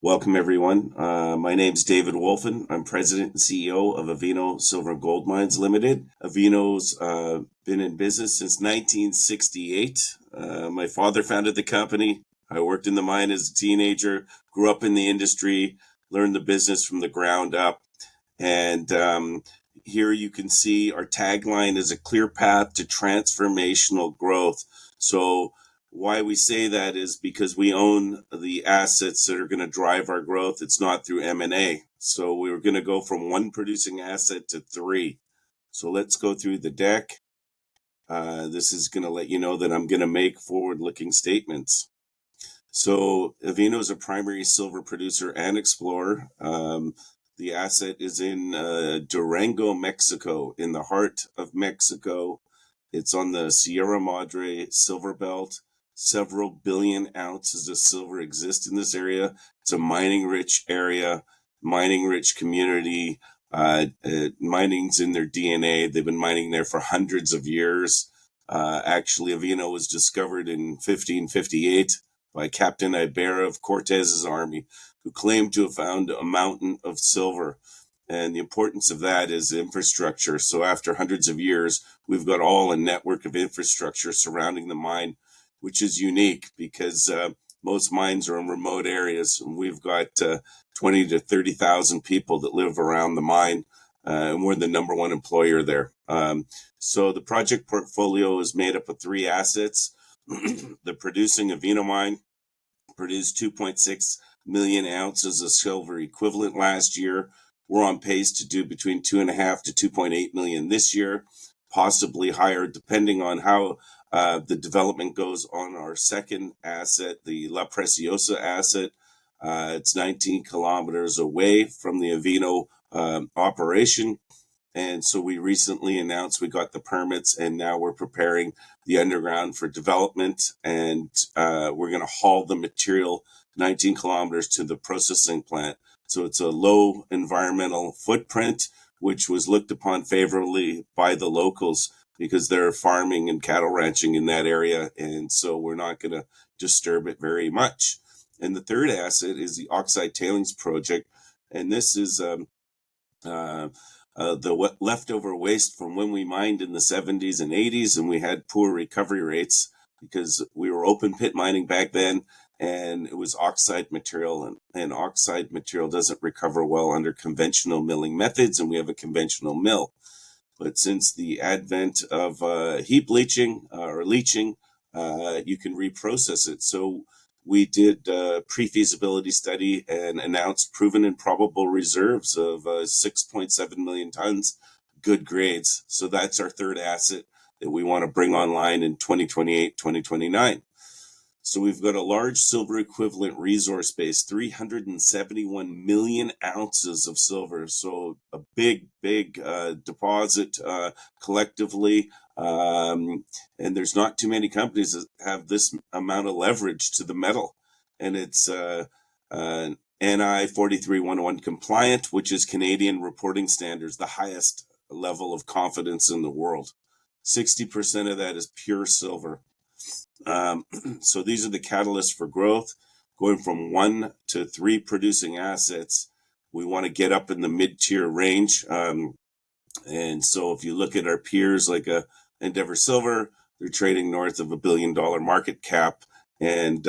Welcome, everyone. My name's David Wolfin. I'm President and CEO of Avino Silver and Gold Mines Limited. Avino's been in business since 1968. My father founded the company. I worked in the mine as a teenager, grew up in the industry, learned the business from the ground up. And here you can see our tagline is a clear path to transformational growth. So why we say that is because we own the assets that are going to drive our growth. It's not through M&A. So we were going to go from one producing asset to three. So let's go through the deck. This is going to let you know that I'm going to make forward-looking statements. So Avino is a primary silver producer and explorer. The asset is in Durango, Mexico, in the heart of Mexico. It's on the Sierra Madre silver belt. Several billion ounces of silver exist in this area. It's a mining-rich area, mining-rich community. Mining's in their DNA. They've been mining there for hundreds of years. Actually, Avino was discovered in 1558 by Captain Ibarra of Cortez's army, who claimed to have found a mountain of silver. And the importance of that is infrastructure. So after hundreds of years, we've got all a network of infrastructure surrounding the mine, which is unique because most mines are in remote areas. And we've got 20 to 30,000 people that live around the mine, and we're the number one employer there. So the project portfolio is made up of three assets. The producing Avino mine produced 2.6 million ounces of silver equivalent last year. We're on pace to do between 2.5 to 2.8 million this year, possibly higher, depending on how the development goes on our second asset, the La Preciosa asset. It's 19 kilometers away from the Avino operation. And so we recently announced we got the permits, and now we're preparing the underground for development. And we're going to haul the material 19 kilometers to the processing plant. So it's a low environmental footprint, which was looked upon favorably by the locals because they're farming and cattle ranching in that area. And so we're not going to disturb it very much. And the third asset is the Oxide Tailings project. And this is the leftover waste from when we mined in the 70s and 80s, and we had poor recovery rates because we were open pit mining back then, and it was oxide material, and oxide material doesn't recover well under conventional milling methods, and we have a conventional mill. But since the advent of heap leaching or leaching, you can reprocess it. So we did a pre-feasibility study and announced proven and probable reserves of 6.7 million tons, good grades. So that's our third asset that we want to bring online in 2028, 2029. So we've got a large silver equivalent resource base, 371 million ounces of silver. So a big deposit collectively. And there's not too many companies that have this amount of leverage to the metal. And it's NI 43101 compliant, which is Canadian reporting standards, the highest level of confidence in the world. 60% of that is pure silver. So these are the catalysts for growth, going from 1 to 3 producing assets. We want to get up in the mid-tier range. And so if you look at our peers like Endeavour Silver, they're trading north of $1 billion market cap, and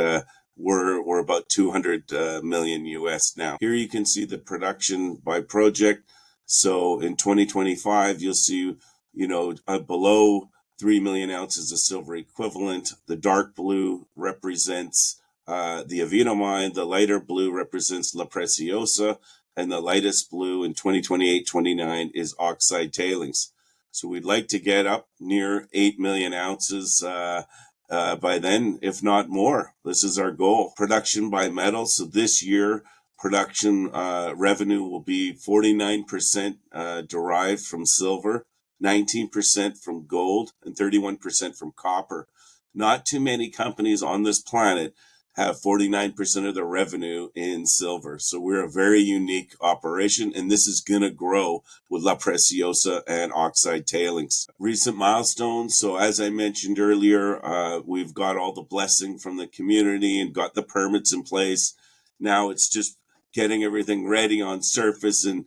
we're about 200 million US now. Here you can see the production by project. So in 2025, you'll see, below 3 million ounces of silver equivalent. The dark blue represents the Avino mine. The lighter blue represents La Preciosa. And the lightest blue in 2028-29 is Oxide Tailings. So we'd like to get up near 8 million ounces by then, if not more. This is our goal. Production by metal. So this year, production revenue will be 49% derived from silver, 19% from gold, and 31% from copper. Not too many companies on this planet have 49% of their revenue in silver. So we're a very unique operation, and this is going to grow with La Preciosa and Oxide Tailings. Recent milestones. So as I mentioned earlier, we've got all the blessing from the community and got the permits in place. Now it's just getting everything ready on surface and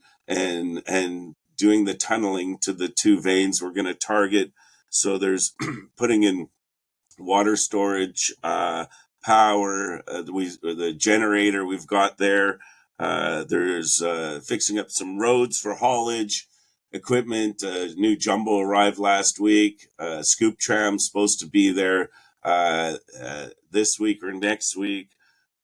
doing the tunneling to the two veins we're going to target. So there's putting in water storage, power, the generator we've got there. There's fixing up some roads for haulage equipment. New jumbo arrived last week. Scoop tram's supposed to be there this week or next week.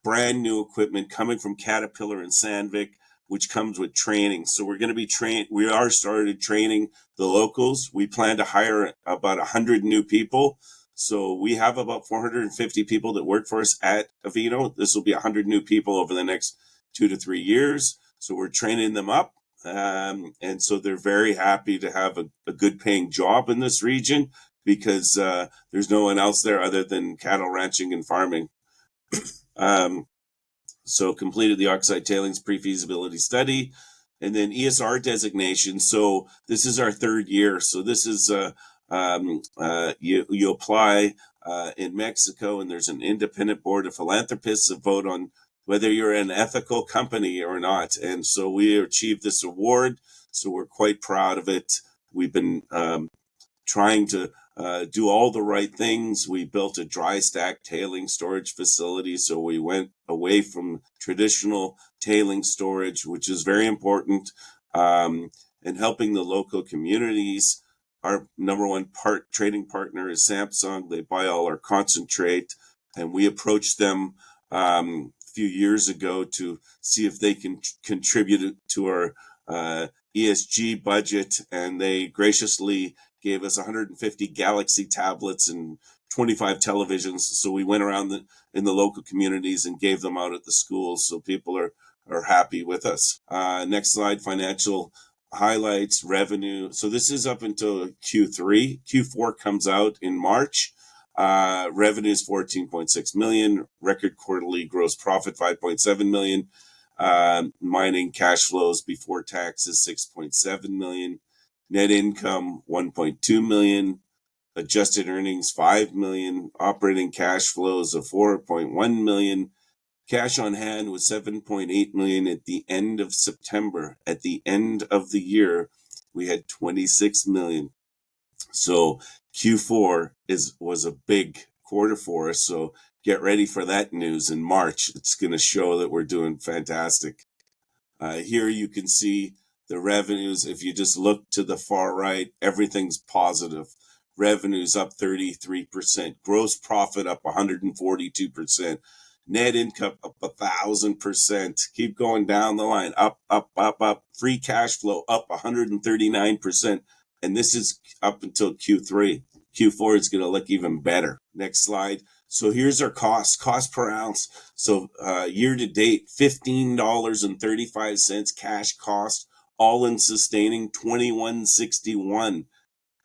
Brand new equipment coming from Caterpillar and Sandvik, which comes with training. So we're going to be trained. We are started training the locals. We plan to hire about 100 new people. So we have about 450 people that work for us at Avino. This will be 100 new people over the next 2 to 3 years. So we're training them up. And so they're very happy to have a good paying job in this region because there's no one else there other than cattle ranching and farming. So completed the Oxide Tailings pre-feasibility study and then ESR designation. So this is our third year. So this is you apply in Mexico, and there's an independent board of philanthropists that vote on whether you're an ethical company or not. And so we achieved this award. So we're quite proud of it. We've been trying to do all the right things. We built a dry stack tailing storage facility. So we went away from traditional tailing storage, which is very important, and helping the local communities. Our number one trading partner is Samsung. They buy all our concentrate, and we approached them a few years ago to see if they can contribute to our ESG budget, and they graciously gave us 150 Galaxy tablets and 25 televisions. So we went around in the local communities and gave them out at the schools. So people are happy with us. Next slide, financial highlights, revenue. So this is up until Q3. Q4 comes out in March. Revenue is 14.6 million. Record quarterly gross profit, 5.7 million. Mining cash flows before taxes, 6.7 million. Net income, 1.2 million. Adjusted earnings, 5 million. Operating cash flows of 4.1 million. Cash on hand was 7.8 million at the end of September. At the end of the year, we had 26 million. So Q4 was a big quarter for us. So get ready for that news in March. It's going to show that we're doing fantastic. Here you can see the revenues. If you just look to the far right, everything's positive. Revenues up 33%. Gross profit up 142%. Net income up 1,000%. Keep going down the line. Up, up, up, up. Free cash flow up 139%. And this is up until Q3. Q4 is going to look even better. Next slide. So here's our cost per ounce. So year to date, $15.35 cash cost, all in sustaining $21.61,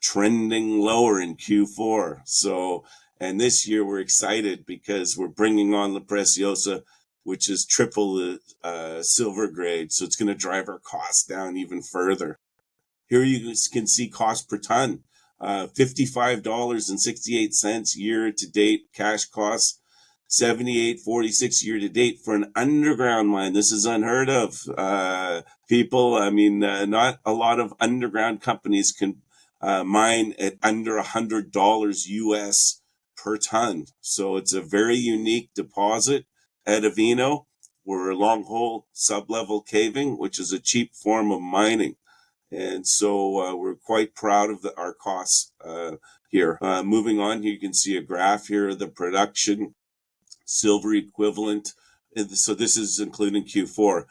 trending lower in Q4. So, and this year we're excited because we're bringing on the Preciosa, which is triple the silver grade. So it's going to drive our costs down even further. Here you can see cost per ton. $55.68 year to date cash costs, $78.46 year to date for an underground mine. This is unheard of, people. I mean, not a lot of underground companies can mine at under $100 US per ton. So it's a very unique deposit at Avino. We're long hole sub-level caving, which is a cheap form of mining. And so we're quite proud of our costs here. Moving on, you can see a graph here of the production, silver equivalent. So this is including Q4,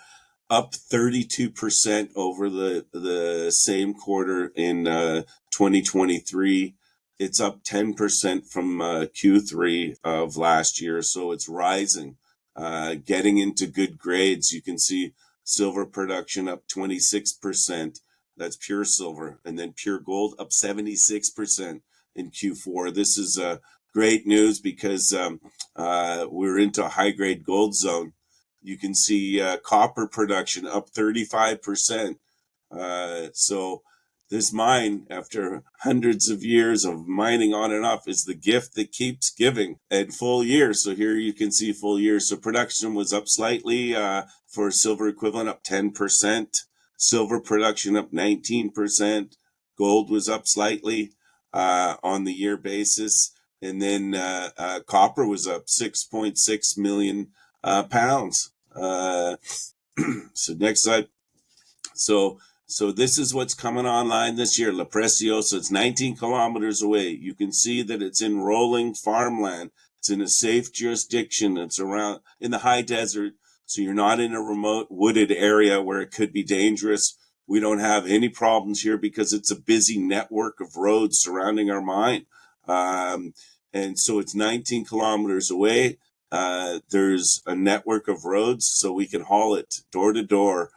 up 32% over the same quarter in 2023. It's up 10% from Q3 of last year. So it's rising, getting into good grades. You can see silver production up 26%. That's pure silver. And then pure gold up 76% in Q4. This is great news because we're into a high grade gold zone. You can see copper production up 35%. So this mine, after hundreds of years of mining on and off, is the gift that keeps giving. And full year, so here you can see full year. So production was up slightly, for silver equivalent, up 10%. Silver production up 19%. Gold was up slightly on the year basis. And then copper was up 6.6 million pounds. So next slide. So this is what's coming online this year. La Preciosa, it's 19 kilometers away. You can see that it's in rolling farmland. It's in a safe jurisdiction. It's around in the high desert. So you're not in a remote wooded area where it could be dangerous. We don't have any problems here because it's a busy network of roads surrounding our mine. And so it's 19 kilometers away. There's a network of roads, so we can haul it door to door.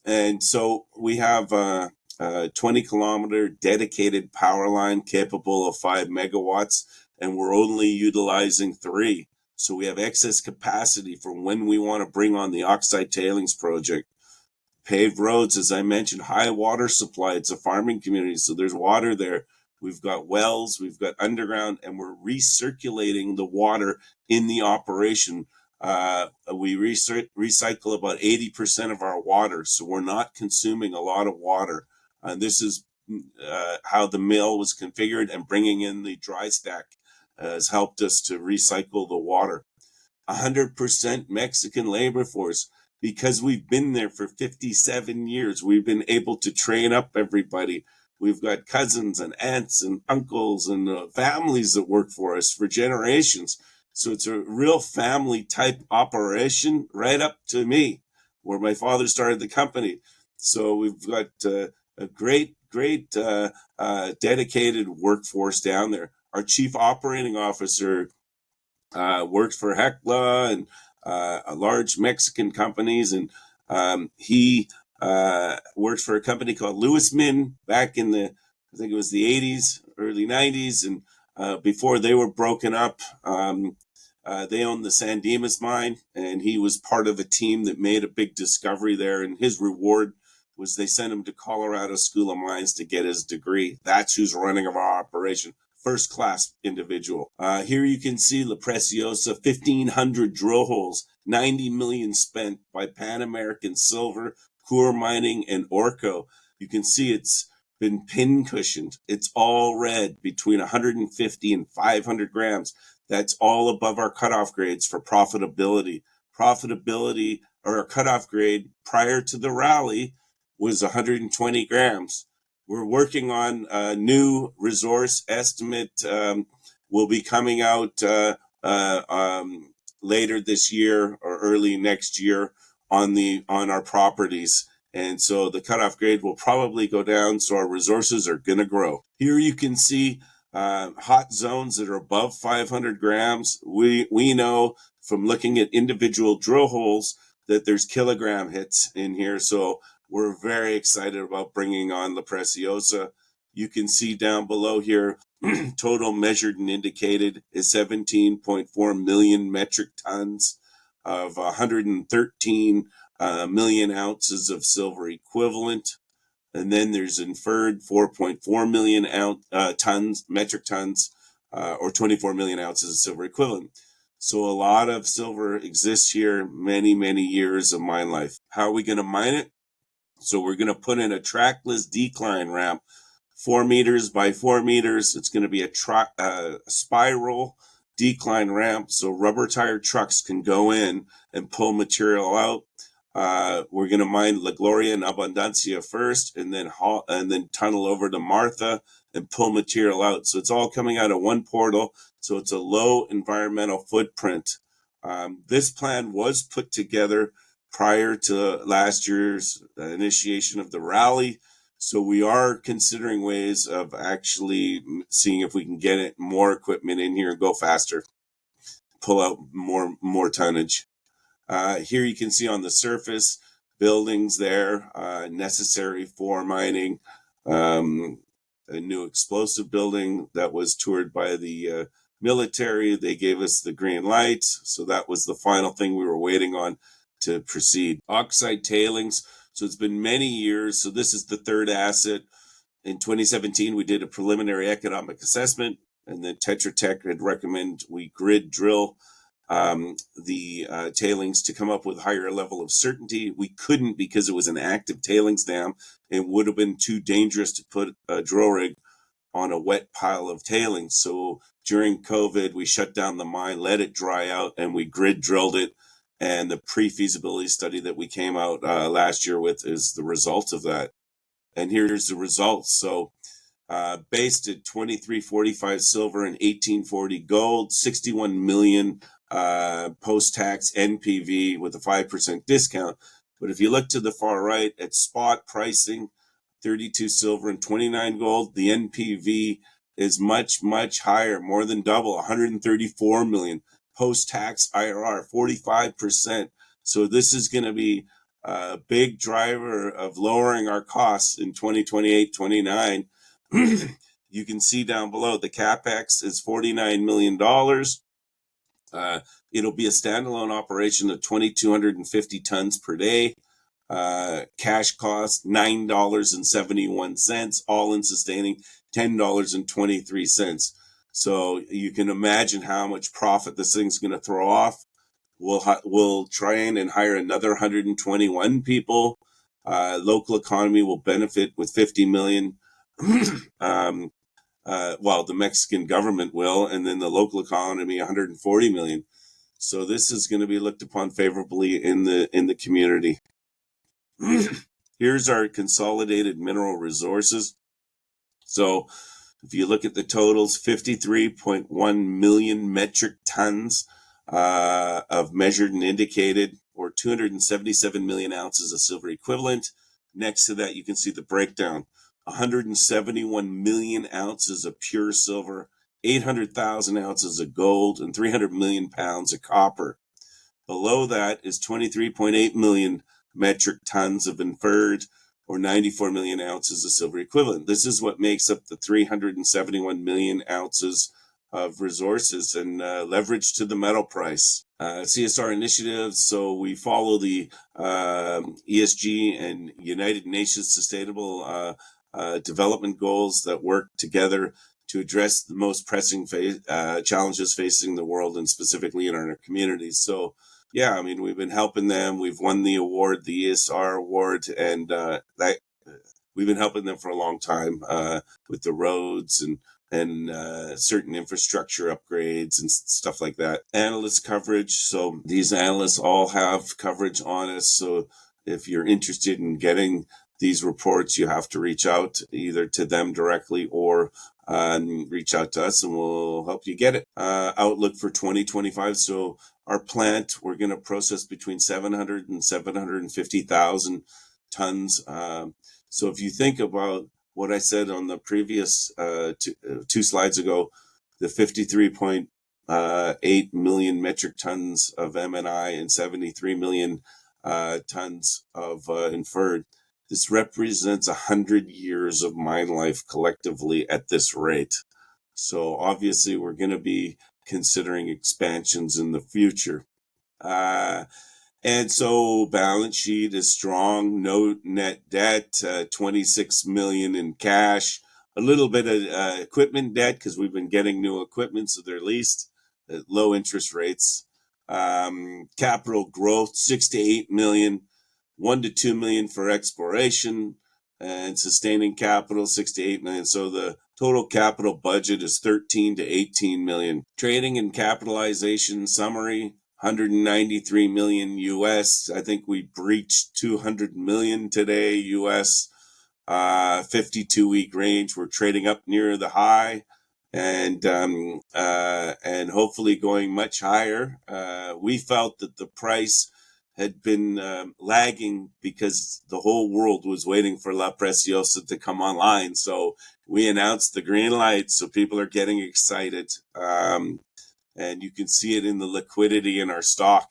And so we have a 20-kilometer dedicated power line capable of 5 megawatts, and we're only utilizing 3. So we have excess capacity for when we want to bring on the Oxide Tailings project. Paved roads, as I mentioned, high water supply. It's a farming community, so there's water there. We've got wells, we've got underground, and we're recirculating the water in the operation. We recycle about 80% of our water, so we're not consuming a lot of water. This is how the mill was configured, and bringing in the dry stack has helped us to recycle the water. 100% Mexican labor force. Because we've been there for 57 years, we've been able to train up everybody. We've got cousins and aunts and uncles and families that work for us for generations. So it's a real family type operation right up to me, where my father started the company. So we've got a great dedicated workforce down there. Our chief operating officer worked for Hecla and large Mexican companies, and he worked for a company called Lewis Min back in the, I think it was the 80s, early 90s, and before they were broken up, they owned the San Dimas mine, and he was part of a team that made a big discovery there, and his reward was they sent him to Colorado School of Mines to get his degree. That's who's running our operation. First class individual. Here you can see La Preciosa, 1,500 drill holes, 90 million spent by Pan American Silver, Coeur Mining, and Orco. You can see it's been pin cushioned. It's all red, between 150 and 500 grams. That's all above our cutoff grades for profitability. Profitability, or our cutoff grade prior to the rally, was 120 grams. We're working on a new resource estimate. Will be coming out later this year or early next year on our properties. And so the cutoff grade will probably go down, so our resources are going to grow. Here you can see hot zones that are above 500 grams. We know from looking at individual drill holes that there's kilogram hits in here. So we're very excited about bringing on La Preciosa. You can see down below here, total measured and indicated is 17.4 million metric tons of 113 million ounces of silver equivalent. And then there's inferred 4.4 million metric tons, or 24 million ounces of silver equivalent. So a lot of silver exists here, many, many years of mine life. How are we going to mine it? So we're going to put in a trackless decline ramp, 4 meters by 4 meters. It's going to be a spiral decline ramp, so rubber tire trucks can go in and pull material out. We're going to mine La Gloria and Abundancia first, and then tunnel over to Martha and pull material out. So it's all coming out of one portal. So it's a low environmental footprint. This plan was put together prior to last year's initiation of the rally. So we are considering ways of actually seeing if we can get more equipment in here and go faster, pull out more tonnage. Here you can see on the surface buildings there, necessary for mining. A new explosive building that was toured by the military. They gave us the green light. So that was the final thing we were waiting on to proceed. Oxide tailings. So it's been many years. So this is the third asset. In 2017, we did a preliminary economic assessment, and then Tetra Tech had recommended we grid drill the tailings to come up with a higher level of certainty. We couldn't because it was an active tailings dam. It would have been too dangerous to put a drill rig on a wet pile of tailings. So during COVID, we shut down the mine, let it dry out, and we grid drilled it. And the pre-feasibility study that we came out last year with is the result of that. And here's the results. So based at 2345 silver and 1840 gold, 61 million post-tax NPV with a 5% discount. But if you look to the far right at spot pricing, 32 silver and 29 gold, the NPV is much, much higher, more than double, 134 million. Post-tax IRR, 45%. So this is going to be a big driver of lowering our costs in 2028, 29. You can see down below the Capex is $49 million. It'll be a standalone operation of 2,250 tons per day. Cash cost $9.71, all in sustaining $10.23. So you can imagine how much profit this thing's going to throw off. We'll train and hire another 121 people. Local economy will benefit with 50 million. Well, the Mexican government will, and then the local economy 140 million. So this is going to be looked upon favorably in the community. Here's our consolidated mineral resources. So if you look at the totals, 53.1 million metric tons of measured and indicated, or 277 million ounces of silver equivalent. Next to that, you can see the breakdown. 171 million ounces of pure silver, 800,000 ounces of gold, and 300 million pounds of copper. Below that is 23.8 million metric tons of inferred, or 94 million ounces of silver equivalent. This is what makes up the 371 million ounces of resources and leverage to the metal price. CSR Initiatives, so we follow the ESG and United Nations Sustainable Development Goals that work together to address the most pressing challenges facing the world and specifically in our communities. So yeah, I mean, we've been helping them. We've won the award, the ESR award, and we've been helping them for a long time with the roads and certain infrastructure upgrades and stuff like that. Analyst coverage. So these analysts all have coverage on us. So if you're interested in getting these reports, you have to reach out either to them directly or reach out to us and we'll help you get it. Outlook for 2025. So our plant, we're going to process between 700 and 750,000 tons. So if you think about what I said on the previous two slides ago, the 53.8 million metric tons of M&I and 73 million tons of inferred, this represents 100 years of mine life collectively at this rate. So obviously we're going to be considering expansions in the future. And so balance sheet is strong, no net debt, 26 million in cash, a little bit of equipment debt because we've been getting new equipment, so they're leased at low interest rates. Capital growth, 6 to 8 million, 1 to 2 million for exploration, and sustaining capital, 6 to 8 million. So the total capital budget is 13 to 18 million. Trading and capitalization summary, 193 million US. I think we breached 200 million today US. 52-week range. We're trading up near the high, and hopefully going much higher. We felt that the price had been lagging because the whole world was waiting for La Preciosa to come online. So we announced the green light, so people are getting excited. And you can see it in the liquidity in our stock.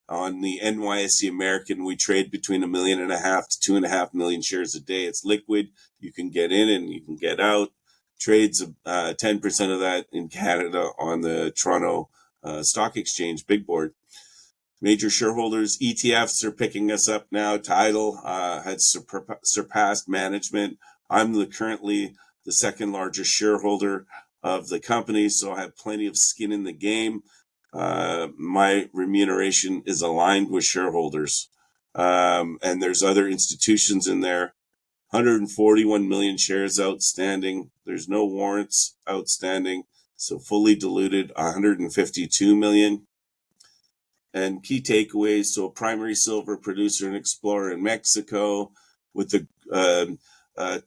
On the NYSE American, we trade between 1.5 million to 2.5 million shares a day. It's liquid. You can get in and you can get out. Trades 10% of that in Canada on the Toronto Stock Exchange Big Board. Major shareholders, ETFs are picking us up now. Tidal had surpassed management. I'm currently the second largest shareholder of the company, so I have plenty of skin in the game. My remuneration is aligned with shareholders. And there's other institutions in there. 141 million shares outstanding. There's no warrants outstanding. So fully diluted, 152 million. And key takeaways, so a primary silver producer and explorer in Mexico with a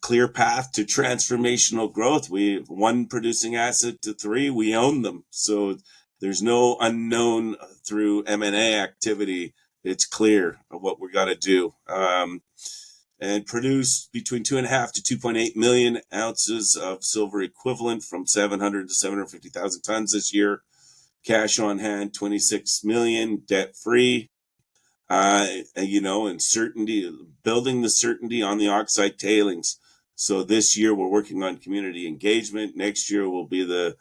clear path to transformational growth. We have one producing asset to three, we own them. So there's no unknown through M&A activity. It's clear what we got to do. And produce between 2.5 to 2.8 million ounces of silver equivalent from 700 to 750,000 tons this year. Cash on hand, 26 million, debt free. And certainty, building the certainty on the Oxide tailings. So this year we're working on community engagement. Next year will be the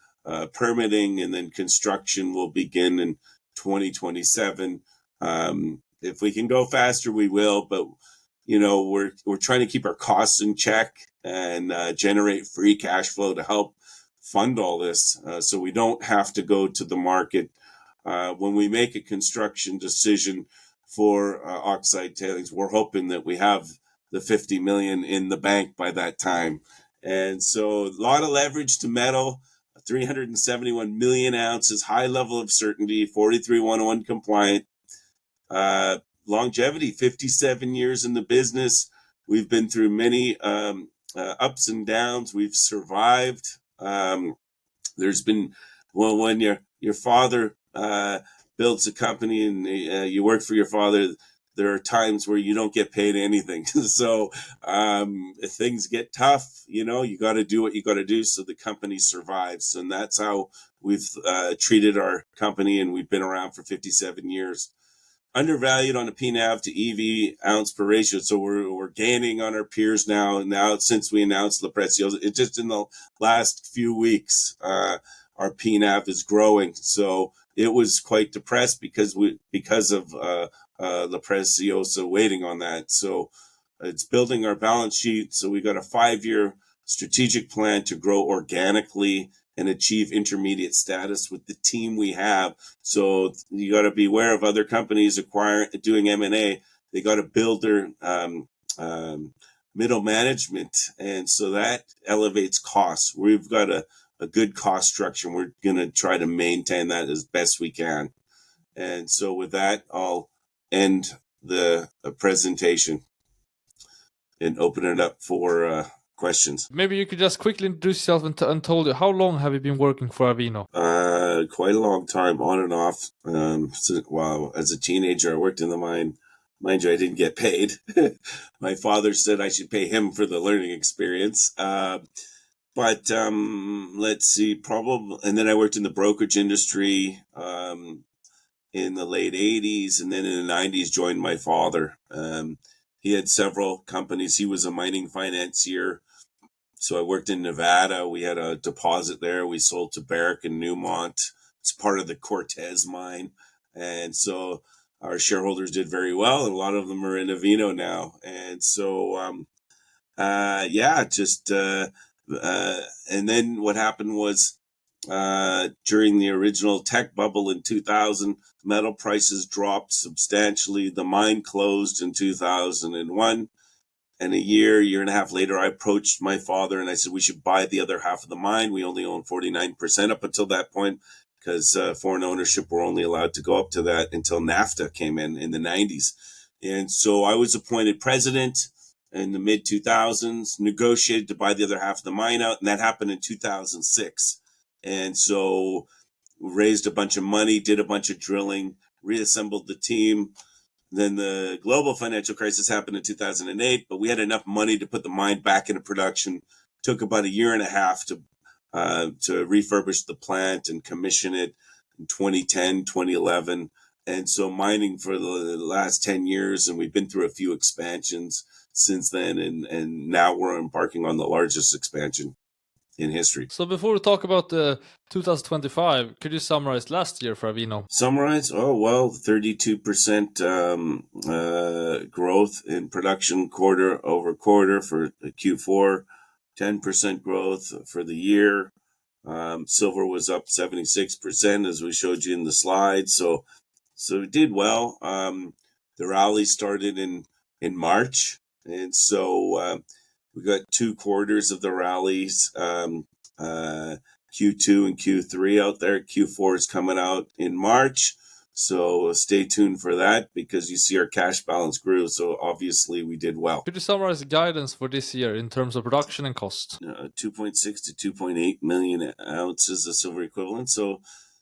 permitting, and then construction will begin in 2027. If we can go faster, we will, but we're trying to keep our costs in check and generate free cash flow to help fund all this, so we don't have to go to the market when we make a construction decision for Oxide tailings. We're hoping that we have the 50 million in the bank by that time. And so a lot of leverage to metal, 371 million ounces, high level of certainty, 43101 compliant. Longevity, 57 years in the business. We've been through many ups and downs. We've survived. There's been, well, when your father builds a company and you work for your father, there are times where you don't get paid anything. So if things get tough, you got to do what you got to do so the company survives. And that's how we've treated our company, and we've been around for 57 years. Undervalued on a PNAV to EV ounce per ratio. So we're gaining on our peers now. Now, since we announced the Preciosa, it just in the last few weeks, our PNAV is growing. So it was quite depressed because of the Preciosa waiting on that. So it's building our balance sheet. So we got a 5-year strategic plan to grow organically and achieve intermediate status with the team we have. So you got to be aware of other companies doing M&A. They got to build their middle management, and so that elevates costs. We've got a good cost structure, and we're going to try to maintain that as best we can. And so with that, I'll end the presentation and open it up for questions. Maybe you could just quickly introduce yourself and told you, how long have you been working for Avino? Quite a long time, on and off. As a teenager, I worked in the mine. Mind you, I didn't get paid. My father said I should pay him for the learning experience. But let's see, probably. And then I worked in the brokerage industry in the late 80s, and then in the 90s joined my father. He had several companies. He was a mining financier. So I worked in Nevada. We had a deposit there. We sold to Barrick and Newmont. It's part of the Cortez mine. And so our shareholders did very well. And a lot of them are in Avino now. And so, and then what happened was during the original tech bubble in 2000, metal prices dropped substantially. The mine closed in 2001. And a year and a half later, I approached my father and I said, we should buy the other half of the mine. We only own 49% up until that point, because foreign ownership were only allowed to go up to that until NAFTA came in the 90s. And so I was appointed president in the mid 2000s, negotiated to buy the other half of the mine out. And that happened in 2006. And so we raised a bunch of money, did a bunch of drilling, reassembled the team. Then the global financial crisis happened in 2008, but we had enough money to put the mine back into production. Took about a year and a half to refurbish the plant and commission it in 2010, 2011. And so mining for the last 10 years, and we've been through a few expansions since then. And now we're embarking on the largest expansion. in history. So before we talk about 2025, could you summarize last year for Avino? Summarize? Oh, well, 32% growth in production quarter over quarter for Q4, 10% growth for the year. Silver was up 76%, as we showed you in the slide. So it did well. The rally started in March, and so we got 2 quarters of the rallies, Q2 and Q3 out there. Q4 is coming out in March. So stay tuned for that, because you see our cash balance grew. So obviously we did well. Could you summarize the guidance for this year in terms of production and cost? 2.6 to 2.8 million ounces of silver equivalent. So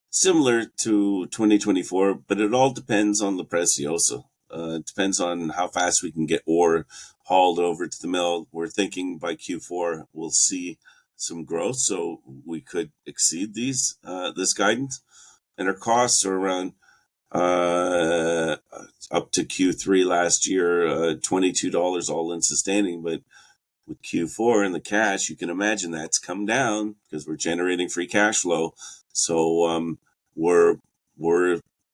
similar to 2024, but it all depends on the Preciosa. It depends on how fast we can get ore hauled over to the mill. We're thinking by Q4 we'll see some growth, so we could exceed this guidance. And our costs are around up to Q3 last year, $22 all in sustaining. But with Q4 and the cash, you can imagine that's come down because we're generating free cash flow. So we're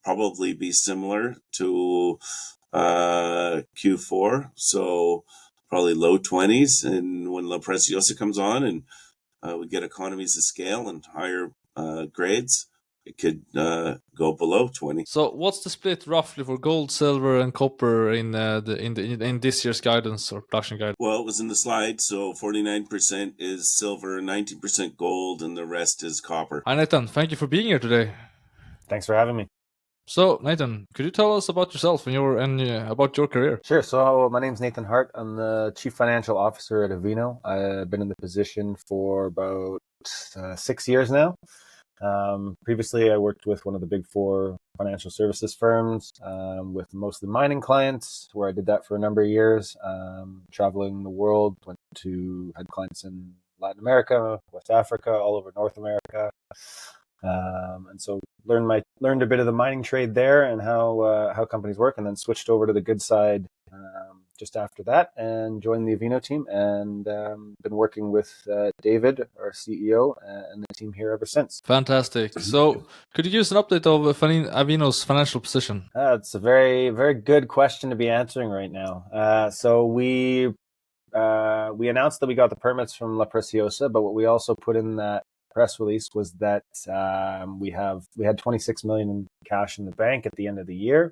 probably be similar to Q4. So probably low 20s. And when La Preciosa comes on and we get economies of scale and higher grades, it could go below 20. So what's the split roughly for gold, silver, and copper in this year's guidance or production guidance? Well, it was in the slide. So 49% is silver, 19% gold, and the rest is copper. Hi Nathan, thank you for being here today. Thanks for having me. So Nathan, could you tell us about yourself and about your career? Sure. So my name's Nathan Harte. I'm the Chief Financial Officer at Avino. I've been in the position for about 6 years now. Previously, I worked with one of the big 4 financial services firms with mostly mining clients, where I did that for a number of years, traveling the world, had clients in Latin America, West Africa, all over North America. And so learned a bit of the mining trade there and how companies work, and then switched over to the good side just after that and joined the Avino team, and been working with David, our CEO, and the team here ever since. Fantastic. So could you give us an update of Avino's financial position? It's a very, very good question to be answering right now. So we announced that we got the permits from La Preciosa, but what we also put in that press release was that we had 26 million in cash in the bank at the end of the year.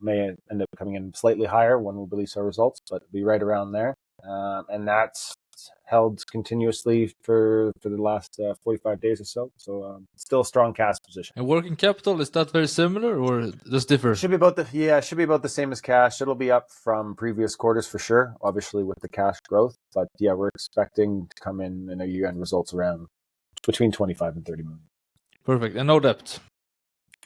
May end up coming in slightly higher when we release our results, but it'll be right around there. And that's held continuously for the last 45 days or so. So still a strong cash position. And working capital, is that very similar or does it differ? Should be about the same as cash. It'll be up from previous quarters for sure, obviously with the cash growth. But yeah, we're expecting to come in our year-end results around between 25 and 30 million. Perfect. And no debt?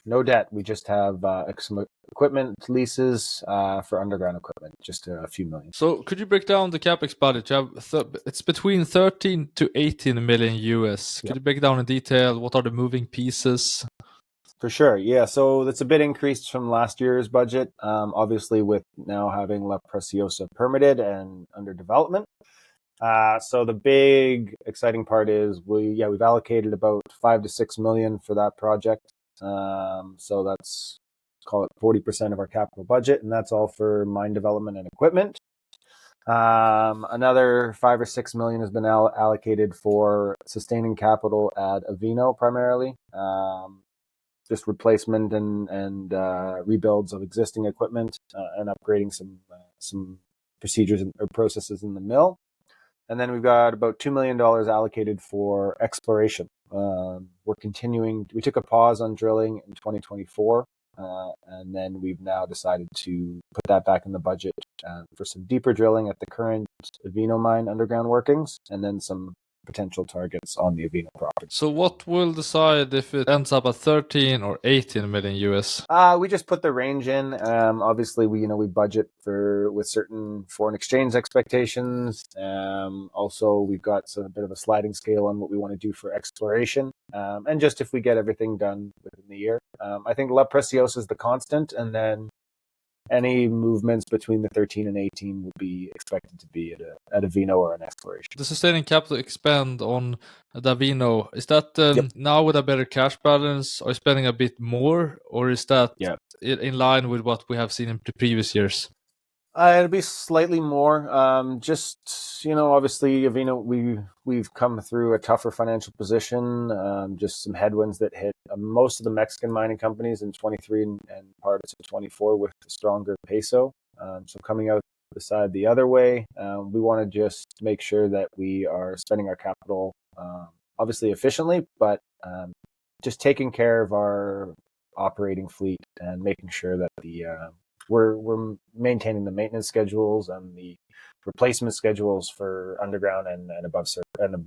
No debt. We just have some equipment leases for underground equipment, just a few million. So could you break down the Capex budget? You have it's between 13 to 18 million US. Could you break down in detail what are the moving pieces? For sure, yeah. So that's a bit increased from last year's budget, obviously with now having La Preciosa permitted and under development. So the big exciting part is we've allocated about 5 to 6 million for that project. So that's, call it 40% of our capital budget, and that's all for mine development and equipment. Another 5 or 6 million has been allocated for sustaining capital at Avino primarily. Just replacement and rebuilds of existing equipment and upgrading some procedures or processes in the mill. And then we've got about $2 million allocated for exploration. We're continuing. We took a pause on drilling in 2024, and then we've now decided to put that back in the budget for some deeper drilling at the current Avino mine underground workings, and then some potential targets on the Avino property. So what will decide if it ends up at 13 or 18 million US? We just put the range in. Obviously, we budget with certain foreign exchange expectations. Also, we've got a bit of a sliding scale on what we want to do for exploration, and just if we get everything done within the year. I think La Preciosa is the constant, and then any movements between the 13 and 18 will be expected to be at Avino or an exploration. The sustaining capital expand on the Avino, is that Yep. now with a better cash balance, are you spending a bit more, or is that Yep. in line with what we have seen in the previous years? It'll be slightly more. Just obviously, Avino, we've come through a tougher financial position. Just some headwinds that hit most of the Mexican mining companies in 23 and parts of 24 with the stronger peso. So coming out the side the other way, we want to just make sure that we are spending our capital obviously efficiently, but just taking care of our operating fleet and making sure that we're maintaining the maintenance schedules and the replacement schedules for underground and above and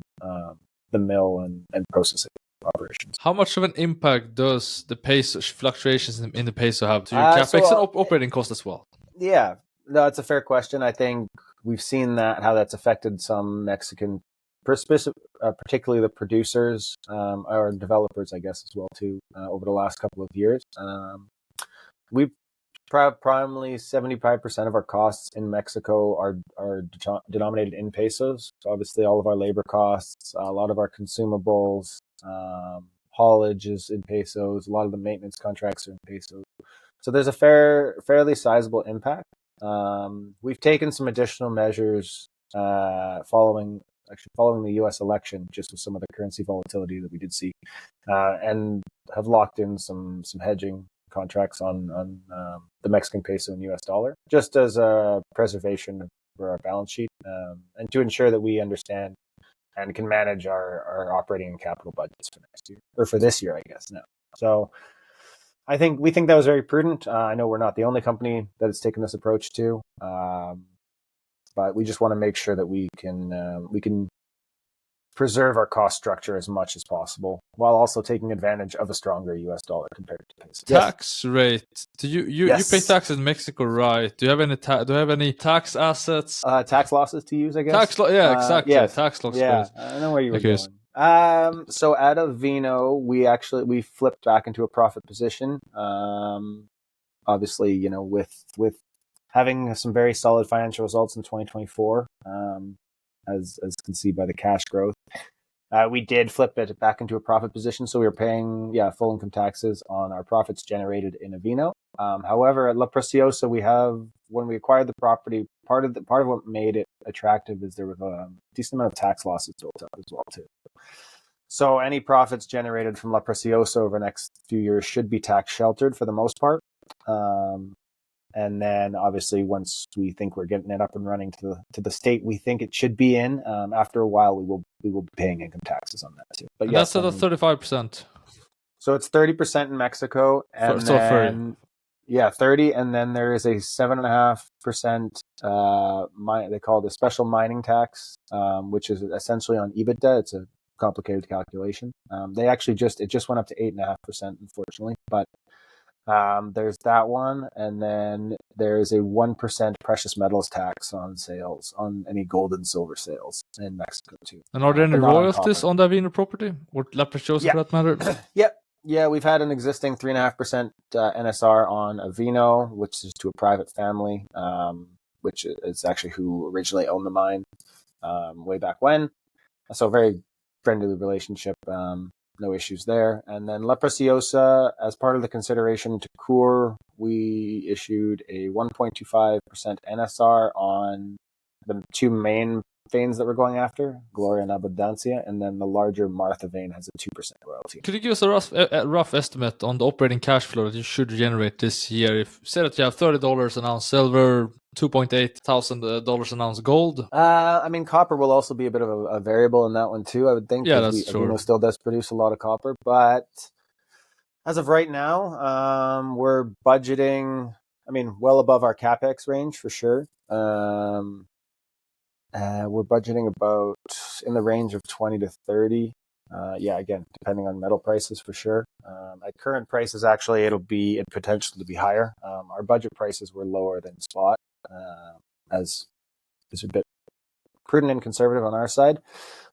the mill and processing operations. How much of an impact does the peso fluctuations in the peso have to your capex and operating cost as well? Yeah, no, it's a fair question. I think we've seen how that's affected some Mexican, particularly the producers or developers, I guess, as well too, over the last couple of years. We've primarily 75% of our costs in Mexico are denominated in pesos. So obviously, all of our labor costs, a lot of our consumables, haulage is in pesos. A lot of the maintenance contracts are in pesos. So there's a fairly sizable impact. We've taken some additional measures following the U.S. election, just with some of the currency volatility that we did see, and have locked in some hedging contracts on the Mexican peso and U.S. dollar, just as a preservation for our balance sheet, and to ensure that we understand and can manage our operating and capital budgets for next year, or for this year, I guess now. So we think that was very prudent. I know we're not the only company that has taken this approach to, but we just want to make sure that we can preserve our cost structure as much as possible, while also taking advantage of a stronger U.S. dollar compared to peso. Tax rate. Do you Yes. pay tax in Mexico, right? Do you have any tax assets? Tax losses to use, I guess. Exactly. Yes. Tax losses. Yeah, I know where you were going. So at Avino, we flipped back into a profit position. Obviously, with having some very solid financial results in 2024, as you can see by the cash growth. We did flip it back into a profit position, so we were paying full income taxes on our profits generated in Avino. However, at La Preciosa, when we acquired the property, part of what made it attractive is there was a decent amount of tax losses built up as well too. So any profits generated from La Preciosa over the next few years should be tax sheltered for the most part. And then obviously once we think we're getting it up and running to the state we think it should be in, after a while we will be paying income taxes on that too. But yes, that's at 35%. So it's 30% in Mexico, and then 30, and then there is a 7.5%. They call it a special mining tax, which is essentially on EBITDA. It's a complicated calculation. It just went up to 8.5%, unfortunately, but. There's that one, and then there's a 1% precious metals tax on sales, on any gold and silver sales in Mexico too. And are there any royalties on the Avino property, or La Preciosa for that matter? Yeah, we've had an existing 3.5% NSR on Avino, which is to a private family, which is actually who originally owned the mine way back when. So very friendly relationship. No issues there. And then La Preciosa, as part of the consideration to Coeur, we issued a 1.25% NSR on the two main veins that we're going after, Gloria and Abundancia, and then the larger Martha vein has a 2% royalty. Could you give us a rough estimate on the operating cash flow that you should generate this year? If say that you have $30 an ounce silver, $2,800 an ounce gold. Copper will also be a bit of a variable in that one too, I would think. Yeah, that's true. Avino still does produce a lot of copper, but as of right now, we're budgeting, well above our Capex range for sure. We're budgeting about in the range of 20 to 30. Again, depending on metal prices for sure. At current prices, actually, it potentially to be higher. Our budget prices were lower than spot, as is a bit prudent and conservative on our side.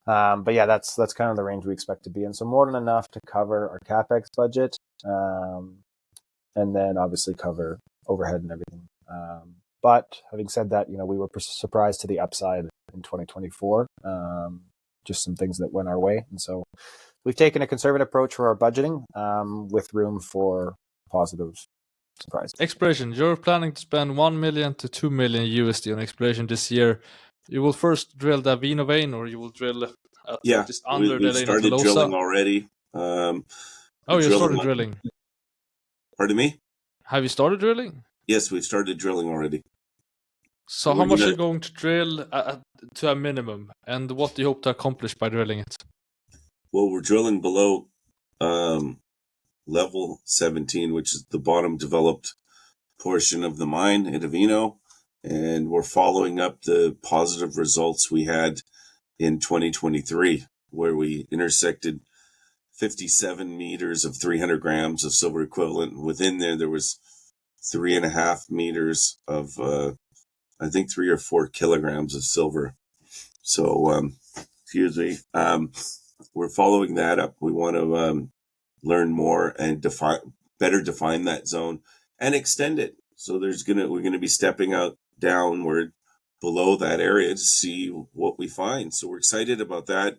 But yeah, that's kind of the range we expect to be in. So more than enough to cover our Capex budget, and then obviously cover overhead and everything But having said that, we were surprised to the upside in 2024. Just some things that went our way. And so we've taken a conservative approach for our budgeting with room for positive surprise. Exploration. You're planning to spend 1 million to 2 million USD on exploration this year. You will first drill the Avino vein, or you will drill Yeah, just under we've the started Tolosa? drilling already. You started drilling. Pardon me? Have you started drilling? Yes, we've started drilling already. So how much are you going to drill to a minimum, and what do you hope to accomplish by drilling it? Well, we're drilling below level 17, which is the bottom developed portion of the mine at Avino, and we're following up the positive results we had in 2023, where we intersected 57 meters of 300 grams of silver equivalent. Within there was 3.5 meters of, I think 3 or 4 kilograms of silver. So, excuse me. We're following that up. We want to learn more and better define that zone and extend it. So we're gonna be stepping out downward below that area to see what we find. So we're excited about that.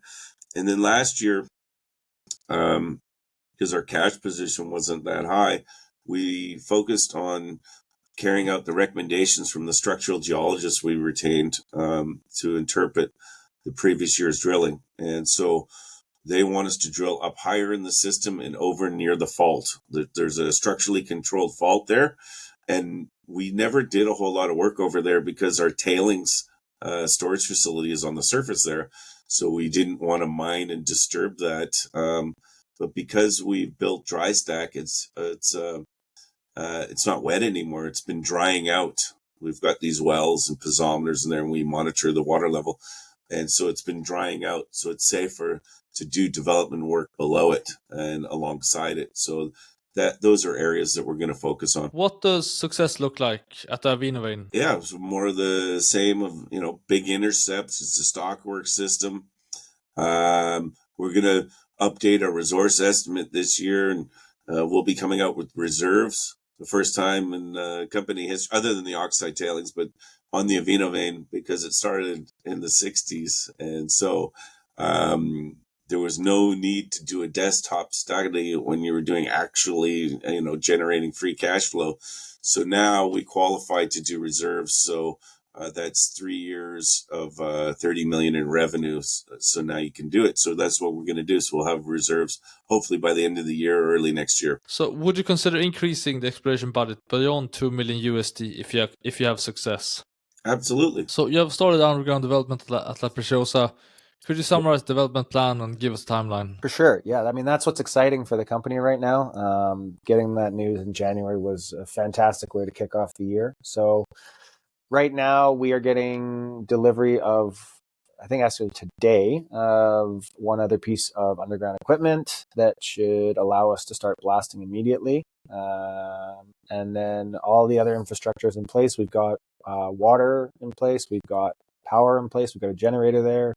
And then last year, because our cash position wasn't that high, we focused on carrying out the recommendations from the structural geologists we retained to interpret the previous year's drilling. And so they want us to drill up higher in the system and over near the fault. There's a structurally controlled fault there. And we never did a whole lot of work over there because our tailings storage facility is on the surface there. So we didn't want to mine and disturb that. But because we've built dry stack, it's not wet anymore. It's been drying out. We've got these wells and piezometers in there, and we monitor the water level. And so it's been drying out. So it's safer to do development work below it and alongside it. So those are areas that we're going to focus on. What does success look like at the Avino vein? Yeah, it's more of the same of, big intercepts. It's a stockwork system. We're going to update our resource estimate this year, and we'll be coming out with reserves the first time in company history, other than the Oxide tailings, but on the Avino vein, because it started in the 60s. And so there was no need to do a desktop study when you were doing actually, generating free cash flow. So now we qualify to do reserves. So that's 3 years of 30 million in revenues. So now you can do it. So that's what we're going to do. So we'll have reserves hopefully by the end of the year or early next year. So would you consider increasing the exploration budget beyond 2 million USD if you have success? Absolutely. So you have started underground development at La Preciosa. Could you summarize the development plan and give us a timeline? For sure. Yeah. I mean, that's what's exciting for the company right now. Getting that news in January was a fantastic way to kick off the year. So right now we are getting delivery of, I think actually today, of one other piece of underground equipment that should allow us to start blasting immediately. And then all the other infrastructure is in place. We've got water in place. We've got power in place. We've got a generator there.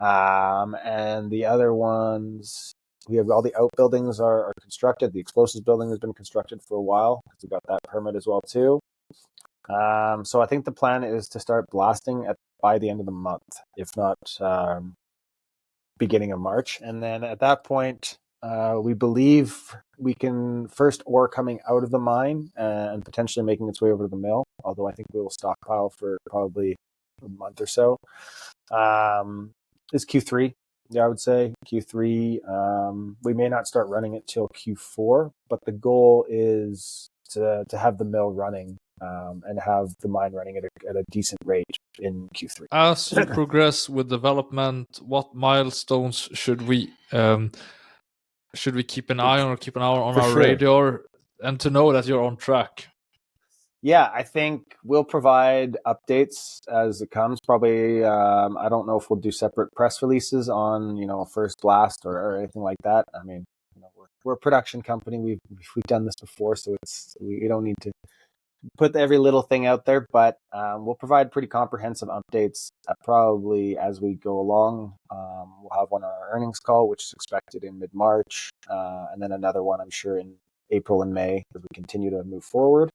And the other ones, we have all the outbuildings are constructed. The explosives building has been constructed for a while because we got that permit as well too. So I think the plan is to start blasting by the end of the month, if not beginning of March. And then at that point, we believe we can first ore coming out of the mine and potentially making its way over to the mill, although I think we will stockpile for probably a month or so. Is Q3. Yeah, I would say Q3. We may not start running it till Q4, but the goal is to have the mill running and have the mine running at a decent rate in Q3. As you progress with development, what milestones should we keep an eye on or keep an eye on our radar, and to know that you're on track? Yeah, I think we'll provide updates as it comes. Probably, I don't know if we'll do separate press releases on, first blast or anything like that. I mean, we're a production company. We've done this before, so we don't need to put every little thing out there. But we'll provide pretty comprehensive updates probably as we go along. We'll have one on our earnings call, which is expected in mid-March, and then another one, I'm sure, in April and May as we continue to move forward.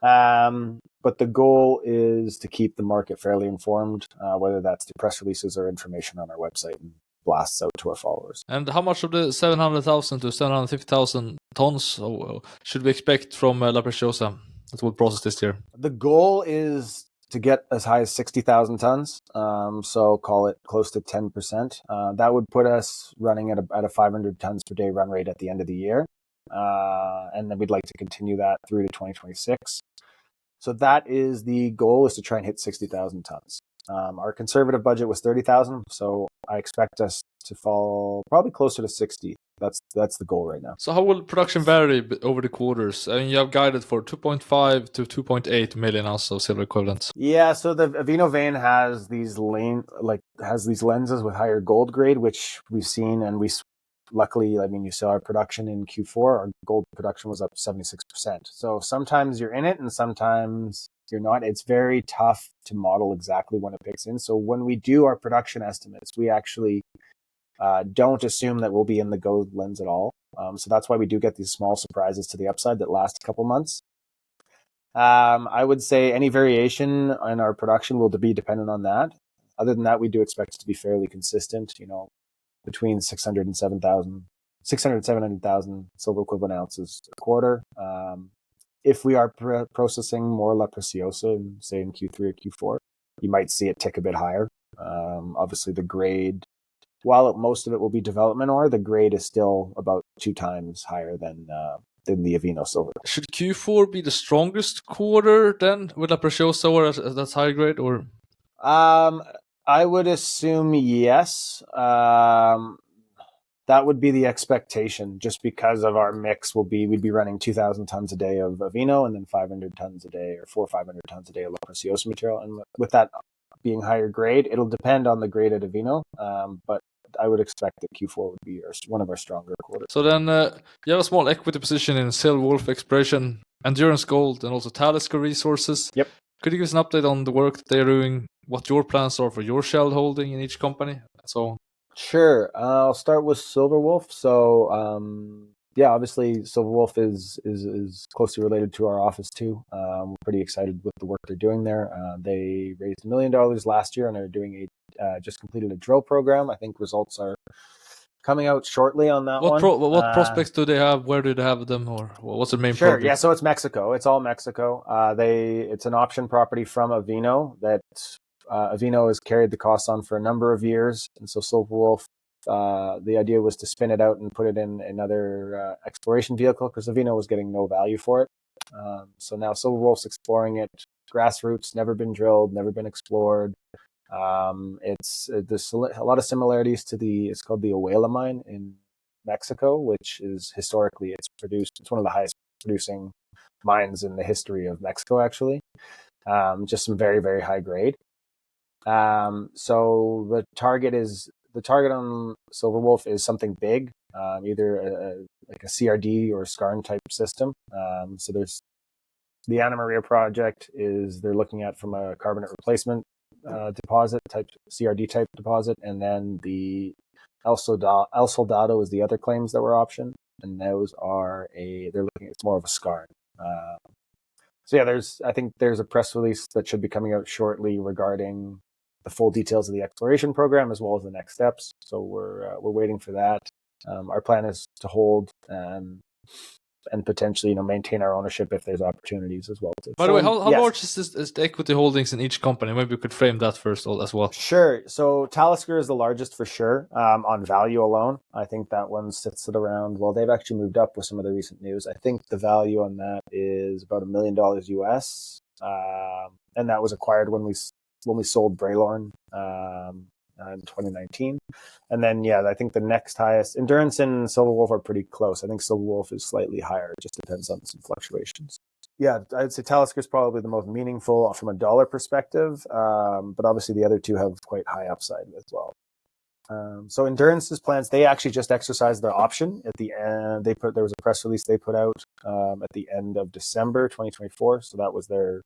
But the goal is to keep the market fairly informed, whether that's through press releases or information on our website and blasts out to our followers. And how much of the 700,000 to 750,000 tons should we expect from La Preciosa that will process this year? The goal is to get as high as 60,000 tons. So call it close to 10%. That would put us running at a 500 tons per day run rate at the end of the year. And then we'd like to continue that through to 2026. So that is the goal, is to try and hit 60,000 tons. Our conservative budget was 30,000, so I expect us to fall probably closer to 60. That's the goal right now. So how will production vary over the quarters? I mean, you have guided for 2.5 to 2.8 million ounces of silver equivalents. Yeah, so the Avino vein has these lenses with higher gold grade, which we've seen, and luckily, I mean, you saw our production in Q4. Our gold production was up 76%. So sometimes you're in it, and sometimes you're not. It's very tough to model exactly when it picks in. So when we do our production estimates, we actually don't assume that we'll be in the gold lens at all. So that's why we do get these small surprises to the upside that last a couple months. I would say any variation in our production will be dependent on that. Other than that, we do expect it to be fairly consistent, between 600 and 700,000 silver equivalent ounces a quarter. If we are processing more La Preciosa, say in Q3 or Q4, you might see it tick a bit higher. Obviously, the grade, while most of it will be development ore, the grade is still about 2 times higher than the Avino silver. Should Q4 be the strongest quarter then with La Preciosa ore that's high grade, or? I would assume yes. That would be the expectation, just because of our mix. We'd be running 2,000 tons a day of Avino, and then 500 tons a day, or 400 or 500 tons a day of La Preciosa material. And with that being higher grade, it'll depend on the grade at Avino. But I would expect that Q4 would be one of our stronger quarters. So then you have a small equity position in Silver Wolf Exploration, Endurance Gold, and also Talisker Resources. Yep. Could you give us an update on the work that they're doing, what your plans are for your shareholding in each company, and so on? Sure. I'll start with Silver Wolf. So, obviously Silver Wolf is closely related to our office too. We're pretty excited with the work they're doing there. They raised $1 million last year, and they're doing just completed a drill program. I think results are coming out shortly on that one. What prospects do they have? Where do they have them, or what's the main project? Yeah, so it's Mexico. It's all Mexico. It's an option property from Avino that Avino has carried the costs on for a number of years, and so Silver Wolf, the idea was to spin it out and put it in another exploration vehicle, because Avino was getting no value for it. So now Silver Wolf's exploring it, grassroots, never been drilled, never been explored. There's a lot of similarities to it's called the Ohuela mine in Mexico, which is historically it's one of the highest producing mines in the history of Mexico, actually. Just some very, very high grade. So the target on Silver Wolf is something big, either like a CRD or skarn type system. So there's the Ana Maria project they're looking at from a carbonate replacement deposit type, CRD type deposit, and then the El Soldado is the other claims that were optioned, and those they're looking at, it's more of a skarn. So yeah, I think there's a press release that should be coming out shortly regarding the full details of the exploration program as well as the next steps. So we're waiting for that. Our plan is to hold and potentially maintain our ownership if there's opportunities as well. By the way, how large is the equity holdings in each company? Maybe we could frame that first as well. Sure. So Talisker is the largest for sure, on value alone. I think that one sits at around, well, they've actually moved up with some of the recent news. I think the value on that is about $1 million US. And that was acquired when we sold Braylorn in 2019. And then, I think the next highest, Endurance and Silver Wolf are pretty close. I think Silver Wolf is slightly higher. It just depends on some fluctuations. Yeah, I'd say Talisker is probably the most meaningful from a dollar perspective, but obviously the other two have quite high upside as well. So Endurance's plans, they actually just exercised their option at the end. There was a press release they put out at the end of December 2024. So that was their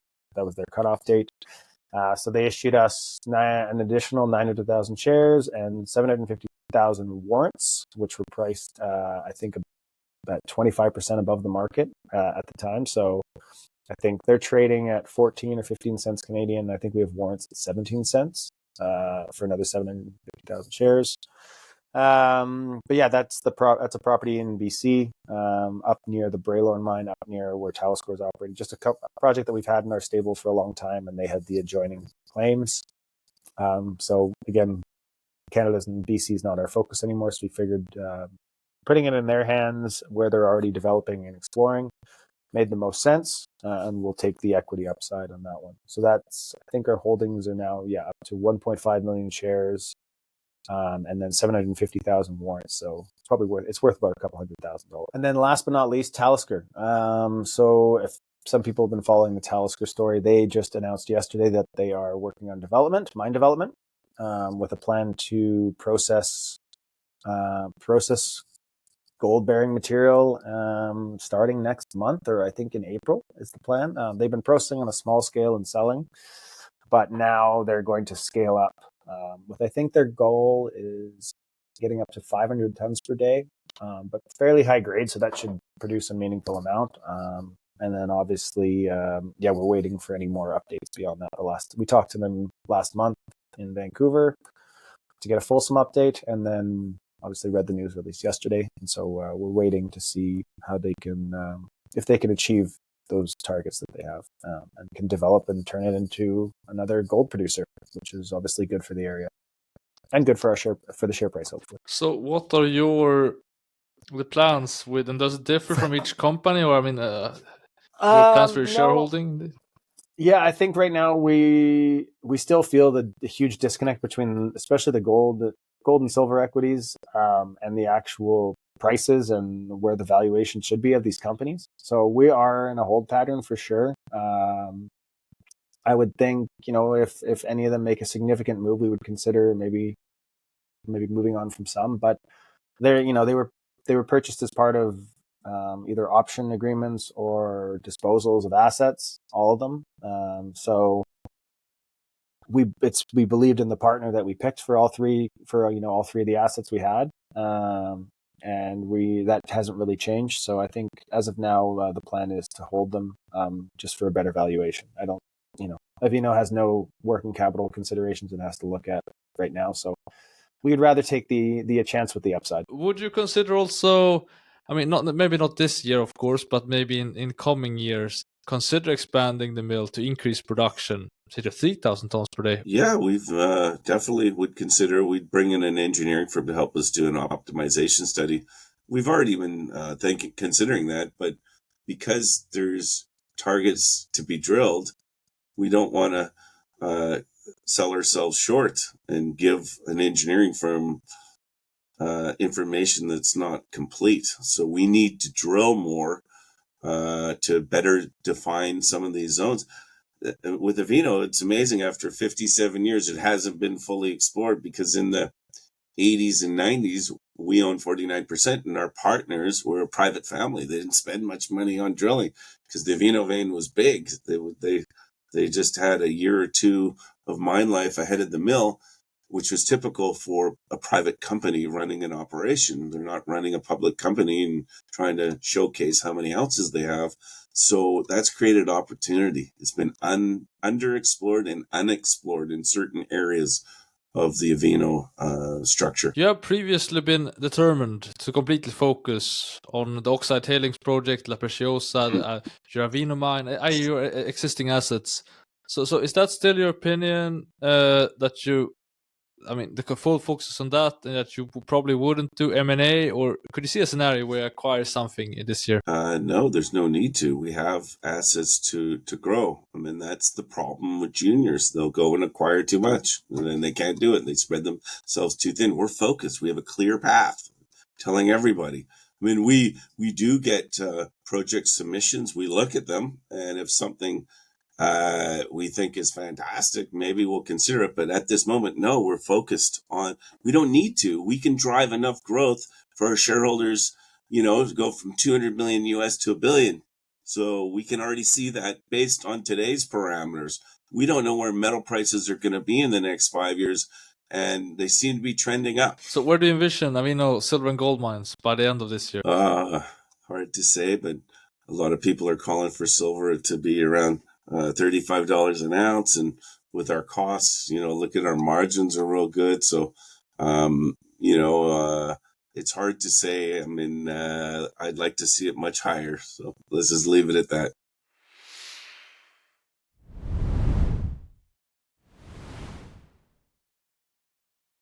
cutoff date. So they issued us an additional 900,000 shares and 750,000 warrants, which were priced, I think, about 25% above the market at the time. So I think they're trading at 14 or 15 cents Canadian. I think we have warrants at 17 cents for another 750,000 shares. But yeah, that's a property in BC, up near the Braylorn mine, up near where Talisker is operating. Just a project that we've had in our stable for a long time, and they had the adjoining claims. So again, Canada's and BC is not our focus anymore. So we figured putting it in their hands where they're already developing and exploring made the most sense, and we'll take the equity upside on that one. So that's, I think our holdings are now up to 1.5 million shares. And then 750,000 warrants. So it's worth about $200,000. And then last but not least, Talisker. So if some people have been following the Talisker story, they just announced yesterday that they are working on mine development, with a plan to process gold bearing material starting next month, or I think in April is the plan. They've been processing on a small scale and selling, but now they're going to scale up. I think their goal is getting up to 500 tons per day, but fairly high grade, so that should produce a meaningful amount. And then obviously, we're waiting for any more updates beyond that. We talked to them last month in Vancouver to get a fulsome update, and then obviously read the news release yesterday. And so we're waiting to see how they can, if they can achieve those targets that they have, and can develop and turn it into another gold producer, which is obviously good for the area and good for the share price, hopefully. So what are the plans with, and does it differ from each company, or your plans for your shareholding? Yeah, I think right now we still feel the huge disconnect between especially the gold and silver equities, and the actual prices and where the valuation should be of these companies. So we are in a hold pattern for sure. I would think, if any of them make a significant move, we would consider maybe moving on from some. But they were purchased as part of either option agreements or disposals of assets, all of them. So we believed in the partner that we picked for all three of the assets we had. And that hasn't really changed. So I think as of now, the plan is to hold them, just for a better valuation. Avino has no working capital considerations it has to look at right now. So we'd rather take the chance with the upside. Would you consider also, maybe not this year, of course, but maybe in coming years, consider expanding the mill to increase production, say to 3,000 tons per day? Yeah, we've definitely would consider. We'd bring in an engineering firm to help us do an optimization study. We've already been considering that, but because there's targets to be drilled, we don't want to sell ourselves short and give an engineering firm information that's not complete. So we need to drill more to better define some of these zones. With Avino, it's amazing. After 57 years, it hasn't been fully explored, because in the 80s and 90s, we owned 49%, and our partners were a private family. They didn't spend much money on drilling because the Avino vein was big. They just had a year or two of mine life ahead of the mill, which was typical for a private company running an operation. They're not running a public company and trying to showcase how many ounces they have. So that's created opportunity. It's been underexplored and unexplored in certain areas of the Avino structure. You have previously been determined to completely focus on the Oxide Tailings project, La Preciosa, your Avino mine, your existing assets. So is that still your opinion, that the full focus is on that, and that you probably wouldn't do M&A, or could you see a scenario where you acquire something this year? No, there's no need to. We have assets to grow. That's the problem with juniors. They'll go and acquire too much, and then they can't do it. They spread themselves too thin. We're focused. We have a clear path, telling everybody. We do get project submissions. We look at them, and if something we think is fantastic, maybe we'll consider it. But at this moment, no, we're focused on, we don't need to. We can drive enough growth for our shareholders, to go from 200 million US to $1 billion. So we can already see that based on today's parameters. We don't know where metal prices are going to be in the next 5 years, and they seem to be trending up. So where do you envision silver and gold mines by the end of this year? Hard to say, but a lot of people are calling for silver to be around $35 an ounce, and with our costs, look at our margins are real good. So, it's hard to say. I mean, I'd like to see it much higher. So let's just leave it at that.